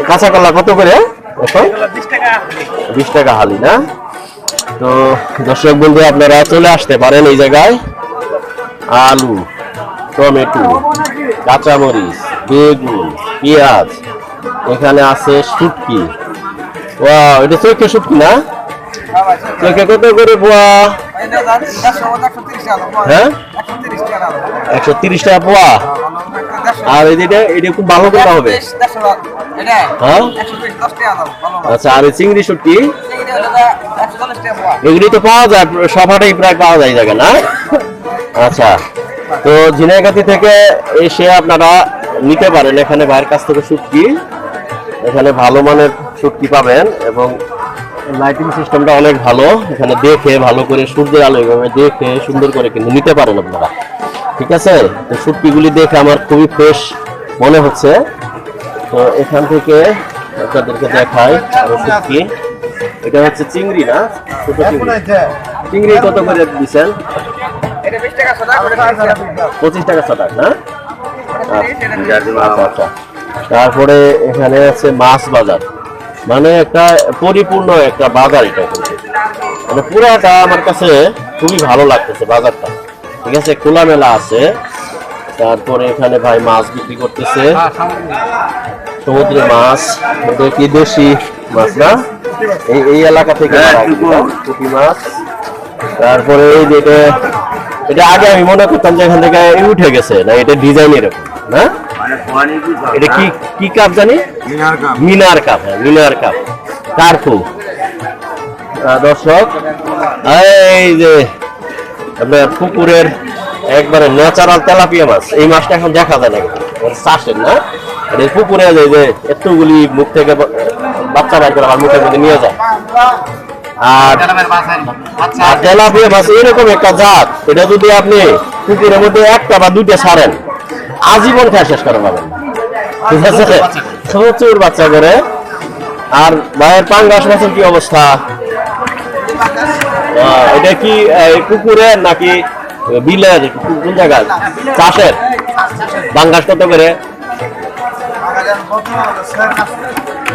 কাঁচা কলা কত করে এখন? 20 টাকা হালি না? তো দর্শক বন্ধু আপনারা চলে আসতে পারেন এই জায়গায়। আলু, টমেটো, কাঁচামরিচ, বেগুন, পেঁয়াজ, এখানে আছে শুটকি। ওয়াও, এটা চোখে শুটকি না? চোখে কত করে পোয়া? হ্যাঁ, 130 টাকা পোয়া। আর এটা খুব ভালো কথা হবে। হ্যাঁ, আচ্ছা। আর চিংড়ি শুটকি এগুলি তো পাওয়া যায়, সবটাই প্রায় পাওয়া যায় জায়গা না? আচ্ছা, তো ঝিনাইগাতি থেকে এসে আপনারা নিতে পারেন এখানে ভাইয়ের কাছ থেকে শুটকি। এখানে ভালো মানের শুটকি পাবেন এবং লাইটিং সিস্টেমটা অনেক ভালো। এখানে দেখে ভালো করে সূর্যের আলো এভাবে দেখে সুন্দর করে কিন্তু নিতে পারেন আপনারা, ঠিক আছে? তো শুটকিগুলি দেখে আমার খুবই ফ্রেশ মনে হচ্ছে। তো এখান থেকে আপনাদেরকে দেখাই আরো শুটকি। এটা হচ্ছে চিংড়ি না? ছোট চিংড়ি। চিংড়ি কত করে দিচ্ছেন? 25 টাকা শতাক না? আচ্ছা। তারপরে এখানে আছে মাছ বাজার, মানে একটা পরিপূর্ণ একটা বাজার। এটা কিন্তু মানে পুরাটা আমার কাছে খুবই ভালো লাগতেছে বাজারটা, ঠিক আছে? খোলামেলা আছে। তারপরে এখানে ভাই মাছ বিক্রি করতেছে, সমুদ্রের মাছ। দেখি দেশি মাছ না, এই এলাকা থেকে পুঁটি মাছ। তারপরে এই যেটা, এটা আগে আমি মনে করতাম যে এখান থেকে উঠে গেছে না, এটা ডিজাইন এরকম না? এটা কি কি কাপ জানি? মিনার কাপ। হ্যাঁ, মিনার কাপ, কার্পু। দর্শক, এই যে আপনার পুকুরের একবারে ন্যাচারাল তেলাপিয়া মাছ। এই মাছটা এখন দেখা যায় না, চাষের না, পুকুরে যে এতগুলি মুখ থেকে বাচ্চা বাইর করে আমার মুখের মধ্যে নিয়ে যায়। আর তেলাপিয়া মাছ এরকম একটা জাত, এটা যদি আপনি পুকুরের মধ্যে একটা বা দুইটা ছাড়েন আজীবন খায় শেষ করে পাবেন, ঠিক আছে? প্রচুর বাচ্চা করে। আর ভাইয়ের পাঙ্গাস মাছের কি অবস্থা? এটা কি পুকুরে নাকি বিলের, কোন জায়গায় চাষের? পাঙ্গাস কত করে?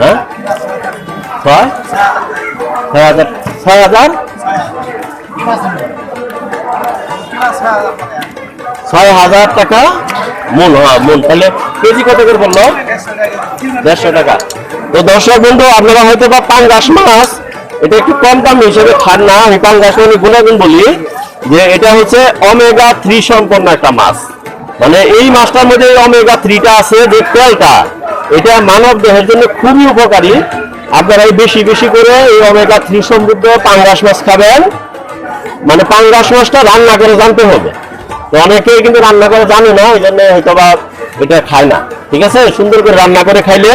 হ্যাঁ, 6,000 6,000 টাকা মূল। হ্যাঁ, মূল। তাহলে কেজি কত করে বললো? 150 টাকা। তো দর্শক বন্ধু, আপনারা হয়তো বা পাঙ্গাস মাছ এটা একটু কম দাম হিসেবে খান না। আমি পাঙ্গাস মানে গুণাগুণ বলি যে এটা হচ্ছে ওমেগা 3 সম্পন্ন একটা মাছ। মানে এই মাছটার মধ্যে ওমেগা 3টা আছে, যে তেলটা, এটা মানব দেহের জন্য খুবই উপকারী। আপনারা বেশি বেশি করে এই ওমেগা 3 সমৃদ্ধ পাঙ্গাস মাছ খাবেন। মানে পাঙ্গাস মাছটা রান্না করে জানতে হবে। তো অনেকেই কিন্তু রান্না করে জানে না, এই জন্য হয়তো বা এটা খায় না, ঠিক আছে? সুন্দর করে রান্না করে খাইলে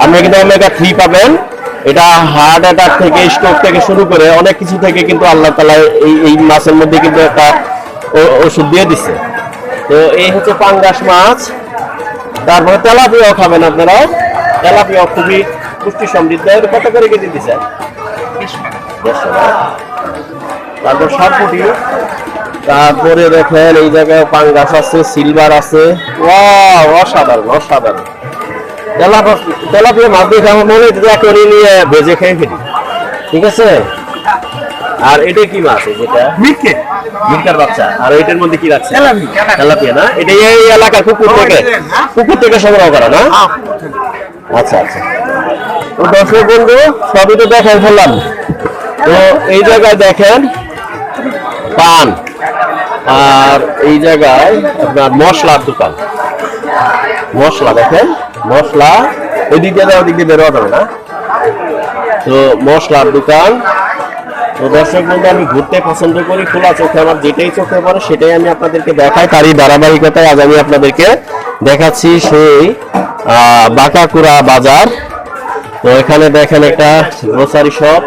আপনি কিন্তু ওমেগা 3 পাবেন। এটা হার্ট অ্যাটাক থেকে, স্ট্রোক থেকে শুরু করে অনেক কিছু থেকে কিন্তু আল্লাহ তাআলা এই মাছের মধ্যে কিন্তু একটা ওষুধ দিয়ে দিচ্ছে। তো এই হচ্ছে পাঙ্গাস মাছ। তারপরে তেলাপিয়াও খাবেন আপনারা। তেলাপিয়া খুবই পুষ্টি সমৃদ্ধ। কত করে কেজি দিচ্ছেন? 150 টাকা। তারপর সরপুটি। তারপরে দেখেন এই জায়গায় পাঙ্গাস আছে, সিলভার আছে। ওয়াও, অসাধারণ অসাধারণ। তেলাপিয়া মাছ দেখে আমার মনে হচ্ছে এখনই নিয়ে ভেজে খেয়ে ফেলি, ঠিক আছে? আর এটা কি মাছ? যেটা মিরকার বাচ্চা। আর এটার মধ্যে কি রাখছে? তেলাপিয়া না? এটা এই এলাকার পুকুর থেকে সংগ্রহ করা না? আচ্ছা আচ্ছা। তো দর্শক বন্ধু, সবই তো দেখাই ফেললাম। তো এই জায়গায় দেখেন পান, আর এই জায়গায় আপনার মশলার দোকান। মশলা দেখেন, মশলা ওই দিক দিয়ে ওদিক দিয়ে বেরোয়া যাবে না। তো মশলার দোকান। তো দর্শক বন্ধু, আমি ঘুরতে পছন্দ করি খোলা চোখে। আমার যেটাই চোখে পড়ে সেটাই আমি আপনাদেরকে দেখাই। তারই ধারাবাহিকতায় আজ আমি আপনাদেরকে দেখাচ্ছি সেই বাঁকাকুড়া বাজার। তো এখানে দেখেন একটা গ্রোসারি শপ,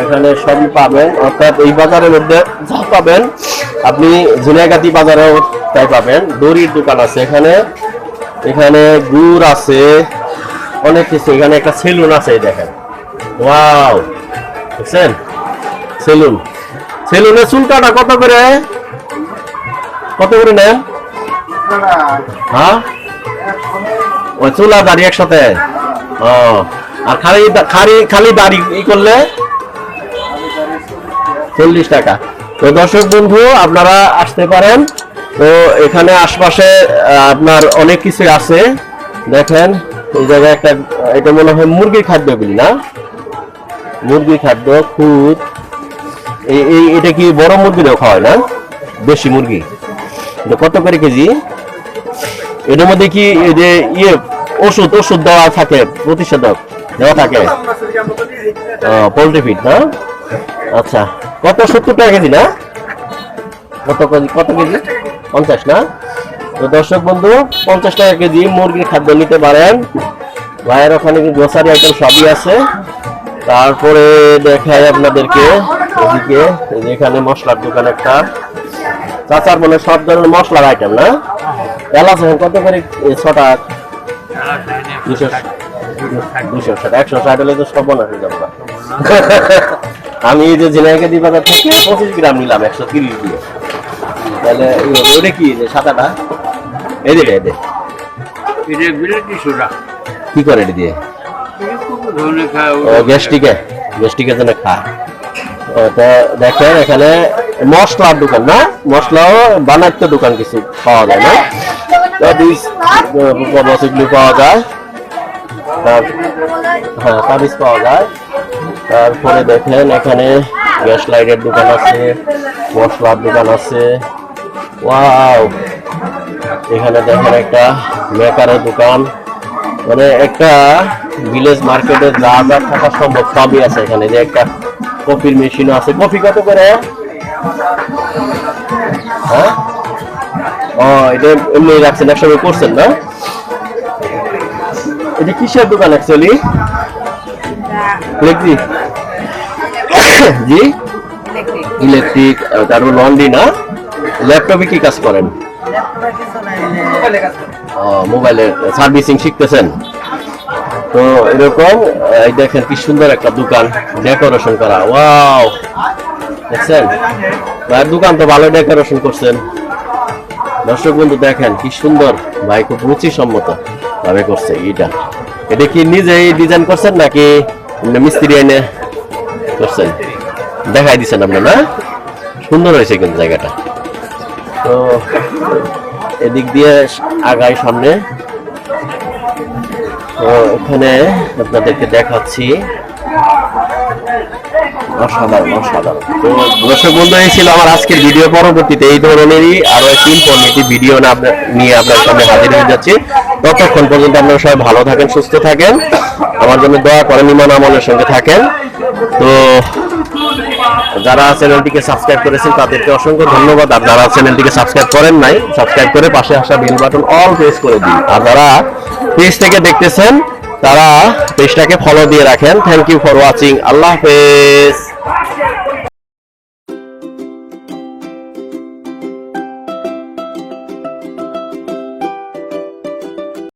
এখানে সবই পাবেন। অর্থাৎ এই বাজারের মধ্যে যা পাবেন আপনি ঝিনাইগাতি বাজারেও তাই পাবেন। দড়ির দোকান আছে এখানে, এখানে গুড় আছে, অনেক কিছু। এখানে একটা সেলুন আছে, দেখেন। ওয়াও, দেখছেন? সেলুন। সেলুনের চুল কাটা কত করে? কত করে নেন? হ্যাঁ, ওই চুল আর দাড়ি একসাথে ও আর খালি খালি খালি দাড়ি ই করলে 40 টাকা। তো দর্শক বন্ধু আপনারা আসতে পারেন। তো এখানে আশপাশে আপনার অনেক কিছু আছে, দেখেন এই জায়গায় একটা, এটা মনে হয় মুরগির খাদ্যগুলি না, মুরগির খাদ্য খুদ। এটা কি বড় মুরগিরও খাওয়ায় না, দেশি মুরগি? কত করে কেজি? এটার মধ্যে কি এই যে ইয়ে ওষুধ ওষুধ দেওয়া থাকে, প্রতিষেধক দেওয়া থাকে? পোল্ট্রি ফিড না? আচ্ছা, কত 70 টাকা কেজি না? কত কেজি? 50 না? তো দর্শক বন্ধু 50 টাকা কেজি মুরগির খাদ্য নিতে পারেন। ভাইয়ের ওখানে গ্রোসারি আইটেম সবই আছে। তারপরে দেখাই আপনাদেরকে এদিকে, এখানে মশলার দোকান একটা, চাচার মনে সব ধরনের মশলার আইটেম না? এলাচ কত করে? 6 টাকা 260 160 হলে তো সব না হয়ে যাবে। আমি এই যে ঝিনাইকে দি বাজার থেকে 25 গ্রাম নিলাম 130 দিয়ে। তাহলে ওটা কি যে সাদাটা? এদিকে কি করে এটা দিয়ে? গ্যাস্ট্রিকের জন্য খায়। তো দেখেন এখানে মশলার দোকান না, মশলাও বানাইতে দোকান কিছু পাওয়া যায় না, পাওয়া যায়, হ্যাঁ তাবিজ পাওয়া যায়। তারপরে দেখেন এখানে গ্যাস লাইটের দোকান আছে, মশলার দোকান আছে। ওয়াও, এখানে দেখেন একটা মেকারের দোকান, মানে একটা ভিলেজ মার্কেটে যা যা থাকা সম্ভব সবই আছে এখানে। যে একটা কফির মেশিনও আছে। কফি কত করে? হ্যাঁ, ও এটা এমনি রাখছেন, একসঙ্গে করছেন না? এটা কিসের দোকান অ্যাকচুয়ালি? ইলেকট্রিক? জি ইলেকট্রিক। তারপর লন্ড্রি না? ল্যাপটপে কি কাজ করেন? মোবাইলের সার্ভিসিং শিখতেছেন? তো এরকম দেখেন কি সুন্দর একটা দোকান, ডেকোরেশন করা। ওয়াও, দেখছেন ভাইয়ের দোকান তো ভালো ডেকোরেশন করছেন। দর্শক বন্ধু দেখেন কি সুন্দর, ভাই খুব রুচিসম্মত ভাবে করছে। এটা কি নিজেই ডিজাইন করছেন নাকি মিস্ত্রি এনে করছেন? দেখাই দিচ্ছেন আপনার না? সুন্দর হয়েছে কিন্তু জায়গাটা। তো এদিক দিয়ে আগাই সামনে। তো এখানে আপনাদেরকে দেখাচ্ছি, অসাধারণ অসাধারণ। তো দর্শক বন্ধু, এই ছিল আমার আজকের ভিডিও। পরবর্তীতে এই ধরনেরই আরো একটি ইনফরমেটিভ ভিডিও নিয়ে আপনার সামনে হাজির হয়ে যাচ্ছি। ততক্ষণ পর্যন্ত আপনারা সবাই ভালো থাকেন, সুস্থ থাকেন, আমার জন্য দোয়া করেন, ইমান আমলের সঙ্গে থাকেন। তো যারা চ্যানেলটিকে সাবস্ক্রাইব করেছেন তাদেরকে অসংখ্য ধন্যবাদ। আর যারা চ্যানেলটিকে সাবস্ক্রাইব করেন নাই, সাবস্ক্রাইব করে পাশে আসা বেল বাটন অল প্রেস করে দিন। আর যারা পেজ থেকে দেখতেছেন তারা পেজটাকে ফলো দিয়ে রাখেন। Thank you for watching. আল্লাহ হাফেজ।